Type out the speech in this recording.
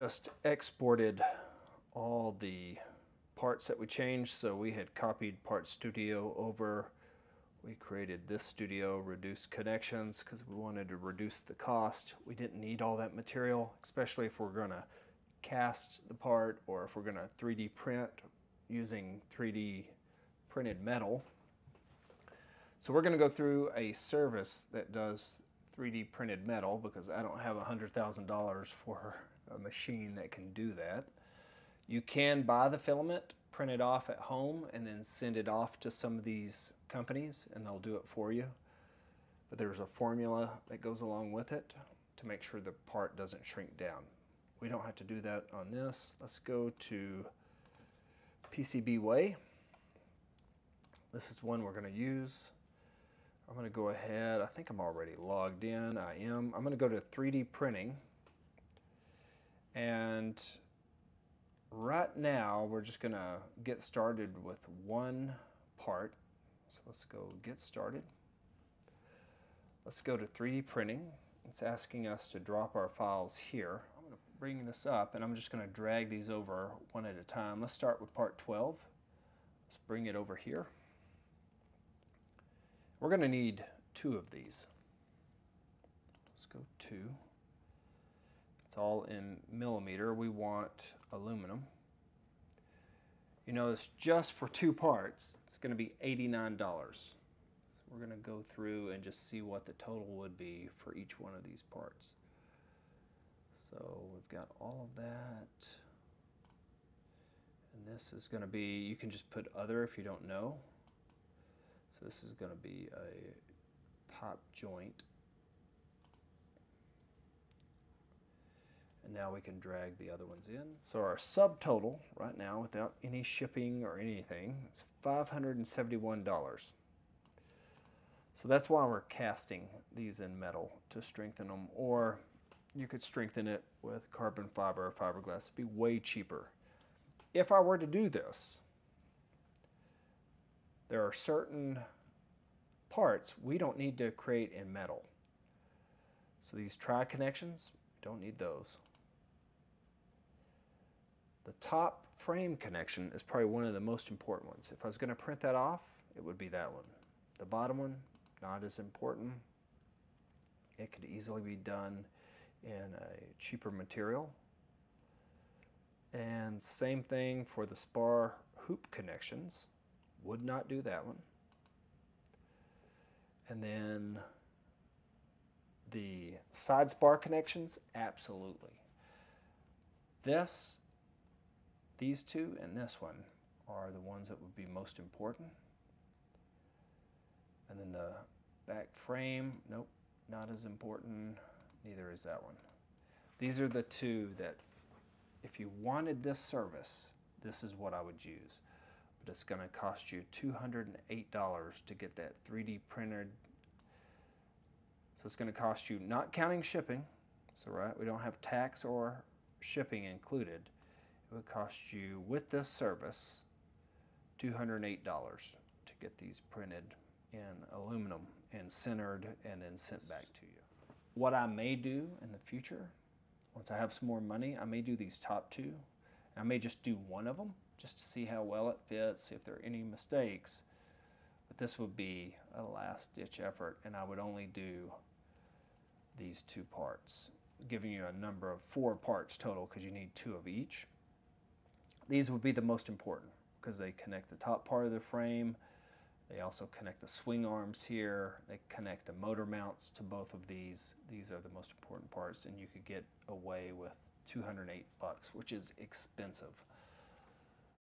Just exported all the parts that we changed. So we had copied Part Studio over. We created this studio, reduced connections because we wanted to reduce the cost. We didn't need all that material, especially if we're going to cast the part or if we're going to 3D print using 3D printed metal. So we're going to go through a service that does 3D printed metal because I don't have $100,000 for a machine that can do that. You can buy the filament, print it off at home, and then send it off to some of these companies and they'll do it for you. But there's a formula that goes along with it to make sure the part doesn't shrink down. We don't have to do that on this. Let's go to PCB Way. This is one we're going to use. I'm going to go ahead, I think I'm already logged in, I am. I'm going to go to 3D printing, and right now we're just going to get started with one part. So let's go get started. Let's go to 3D printing. It's asking us to drop our files here. I'm going to bring this up and I'm just going to drag these over one at a time. Let's start with part 12. Let's bring it over here. We're going to need 2 of these. Let's go 2. It's all in millimeter. We want aluminum. You notice just for 2 parts, it's going to be $89. So we're going to go through and just see what the total would be for each one of these parts. So we've got all of that. And this is going to be, you can just put other if you don't know. So this is going to be a pop joint. And now we can drag the other ones in. So our subtotal right now, without any shipping or anything, is $571. So that's why we're casting these in metal, to strengthen them. Or you could strengthen it with carbon fiber or fiberglass. It'd be way cheaper. If I were to do this, there are certain parts we don't need to create in metal. So these tri-connections, don't need those. The top frame connection is probably one of the most important ones. If I was going to print that off, it would be that one. The bottom one, not as important. It could easily be done in a cheaper material. And same thing for the spar hoop connections. Would not do that one. And then the side spar connections, absolutely. These 2 and this one are the ones that would be most important. And then the back frame, nope, not as important. Neither is that one. These are the 2 that if you wanted this service, this is what I would use. But it's going to cost you $208 to get that 3D printed. So it's going to cost you, not counting shipping, so right, we don't have tax or shipping included. It would cost you, with this service, $208 to get these printed in aluminum and centered and then sent back to you. What I may do in the future, once I have some more money, I may do these top 2. I may just do one of them, just to see how well it fits, if there are any mistakes. But this would be a last-ditch effort, and I would only do these 2 parts, giving you a number of 4 parts total because you need 2 of each. These would be the most important because they connect the top part of the frame. They also connect the swing arms here. They connect the motor mounts to both of these. These are the most important parts, and you could get away with $208, which is expensive.